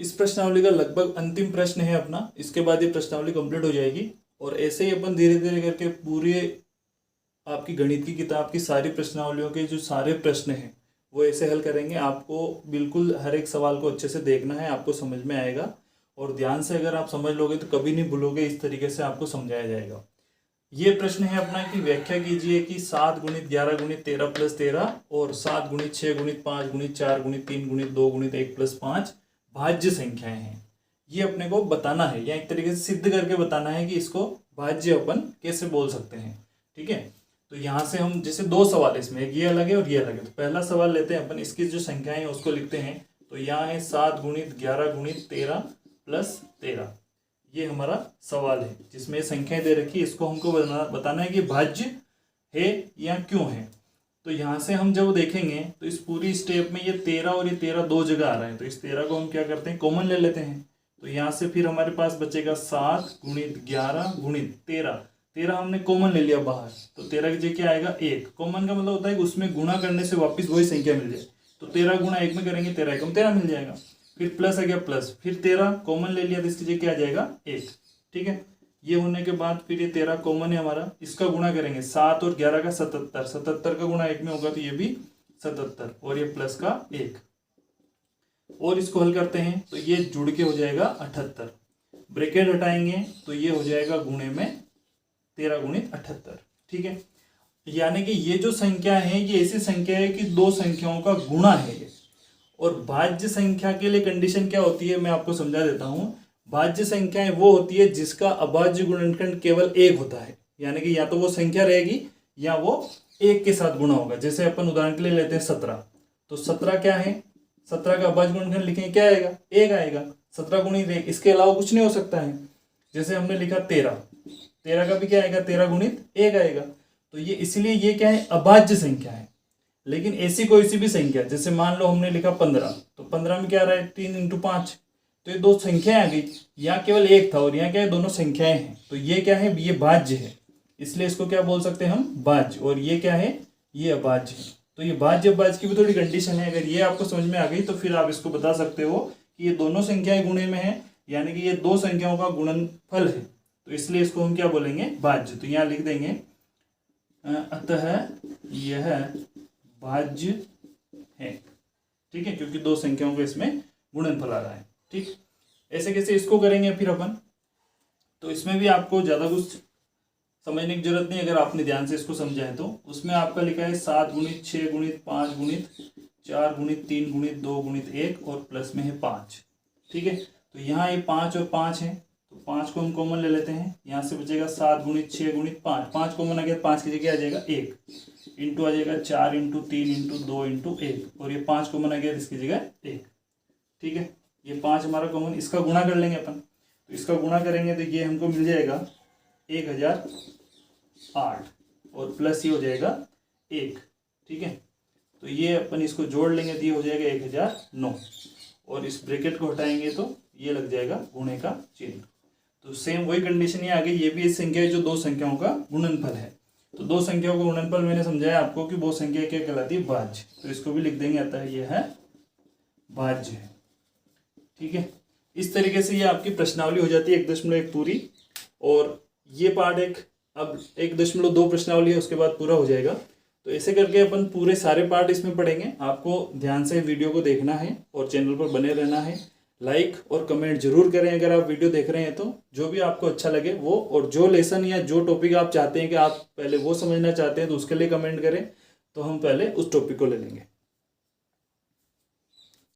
इस प्रश्नावली का लगभग अंतिम प्रश्न है अपना, इसके बाद ये प्रश्नावली कंप्लीट हो जाएगी। और ऐसे ही अपन धीरे धीरे करके पूरे आपकी गणित की किताब की सारी प्रश्नावलियों के जो सारे प्रश्न हैं वो ऐसे हल करेंगे। आपको बिल्कुल हर एक सवाल को अच्छे से देखना है, आपको समझ में आएगा। और ध्यान से अगर आप समझ लोगे तो कभी नहीं भूलोगे, इस तरीके से आपको समझाया जाएगा। ये प्रश्न है अपना कि व्याख्या कीजिए कि 7 गुणित 11 गुणित 13 प्लस 13 और 7 गुणित 6 गुणित 5 गुणित 4 गुणित 3 गुणित 2 गुणित 1 प्लस 5 भाज्य संख्याएं हैं। ये अपने को बताना है या एक तरीके से सिद्ध करके बताना है कि इसको भाज्य अपन कैसे बोल सकते हैं। ठीक है, तो यहाँ से हम जैसे दो सवाल इसमें, एक ये अलग है और ये अलग है। तो पहला सवाल लेते हैं अपन, इसकी जो संख्याएं हैं उसको लिखते हैं। तो यहाँ है 7 गुणित 11 गुणित 13 प्लस 13, ये हमारा सवाल है जिसमें संख्याएं दे रखी है। इसको हमको बताना है कि भाज्य है या क्यों है। तो यहाँ से हम जब देखेंगे तो इस पूरी स्टेप में ये 13 और ये 13 दो जगह आ रहा है। तो इस 13 को हम क्या करते हैं, कॉमन ले लेते हैं। तो यहाँ से फिर हमारे पास बचेगा 7 गुणित 11 गुणित 13। 13 हमने कॉमन ले लिया बाहर, तो 13 की जगह क्या आएगा 1। कॉमन का मतलब होता है कि उसमें गुणा करने से वापस वही संख्या मिल जाए। तो 13 गुणा 1 में करेंगे 13 एकम 13 मिल जाएगा। फिर प्लस आ गया प्लस, फिर 13 कॉमन ले लिया तो इसकी जगह क्या आ जाएगा 1। ठीक है, ये होने के बाद फिर ये 13 कॉमन है हमारा, इसका गुणा करेंगे 7 और 11 का 77। 77 का गुणा 1 में होगा तो ये भी 77 और ये प्लस का 1। और इसको हल करते हैं तो ये जुड़ के हो जाएगा 78। ब्रैकेट हटाएंगे तो ये हो जाएगा गुणे में 13 गुणित 78। ठीक है, यानी कि ये जो संख्या है ये ऐसी संख्या है कि दो संख्याओं का गुणा है ये। और भाज्य संख्या के लिए कंडीशन क्या होती है मैं आपको समझा देता हूं। भाज्य संख्याएं वो होती है जिसका अभाज्य गुणनखंड केवल 1 होता है, यानी कि या तो वो संख्या रहेगी या वो 1 के साथ गुणा होगा। जैसे अपन उदाहरण के लिए लेते हैं 17, तो 17 क्या है, 17 का अभाज्य गुणनखंड लिखेंगे क्या आएगा 1 आएगा। 17 गुणित 1, इसके अलावा कुछ नहीं हो सकता है। जैसे हमने लिखा 13, 13 का भी क्या आएगा 13 गुणित 1 आएगा। तो ये इसलिए ये क्या है अभाज्य संख्या है। लेकिन ऐसी कोई सी भी संख्या, जैसे मान लो हमने लिखा 15, तो 15 में क्या आ रहा है 3 × 5, तो ये दो संख्याएं आ गई। यहाँ केवल 1 था और यहाँ क्या है दोनों संख्याएं हैं। तो ये क्या है, ये भाज्य है, इसलिए इसको क्या बोल सकते हैं हम भाज्य। और ये क्या है, ये अभाज्य है। तो ये भाज्य अभाज्य की भी थोड़ी कंडीशन है। अगर ये आपको समझ में आ गई तो फिर आप इसको बता सकते हो कि ये दोनों संख्याएं गुणे में है, यानी कि ये दो संख्याओं का गुणनफल है। तो इसलिए इसको हम क्या बोलेंगे भाज्य। तो यहाँ लिख देंगे अतः यह भाज्य है। ठीक है, क्योंकि दो संख्याओं का इसमें गुणनफल आ रहा है। ठीक, ऐसे कैसे इसको करेंगे फिर अपन। तो इसमें भी आपको ज्यादा कुछ समझने की जरूरत नहीं, अगर आपने ध्यान से इसको समझा है तो। उसमें आपका लिखा है 7 गुणित 6 गुणित 5 गुणित 4 गुणित 3 गुणित 2 गुणित 1 और प्लस में है 5। ठीक है, तो यहाँ ये 5 और 5 है, तो 5 को हम कॉमन ले लेते हैं। यहाँ से बचेगा 7 गुणित 6 गुणित 5, 5 कॉमन आ गया, 5 की जगह आ जाएगा 1, इंटू आ जाएगा 4 × 3 × 2 × 1 और ये 5 कॉमन आ गया इसकी जगह 1। ठीक है, ये 5 हमारा कॉमन, इसका गुणा कर लेंगे अपन। तो इसका गुणा करेंगे तो ये हमको मिल जाएगा 1008 और प्लस ये हो जाएगा 1। ठीक है, तो ये अपन इसको जोड़ लेंगे तो ये हो जाएगा 1009 और इस ब्रैकेट को हटाएंगे तो ये लग जाएगा गुणे का चिन्ह। तो सेम वही कंडीशन ये आ गई। ये भी एक संख्या है जो दो संख्याओं का गुणनफल है। तो दो संख्याओं का गुणनफल मैंने समझाया आपको कि वो संख्या क्या कहलाती है भाज्य। तो इसको भी लिख देंगे अतः यह है भाज्य है। ठीक है, इस तरीके से ये आपकी प्रश्नावली हो जाती है 1.1 पूरी। और ये पार्ट अब 1.2 प्रश्नावली है, उसके बाद पूरा हो जाएगा। तो ऐसे करके अपन पूरे सारे पार्ट इसमें पढ़ेंगे। आपको ध्यान से वीडियो को देखना है और चैनल पर बने रहना है। लाइक और कमेंट जरूर करें अगर आप वीडियो देख रहे हैं तो, जो भी आपको अच्छा लगे वो। और जो लेसन या जो टॉपिक आप चाहते हैं कि आप पहले वो समझना चाहते हैं तो उसके लिए कमेंट करें, तो हम पहले उस टॉपिक को ले लेंगे।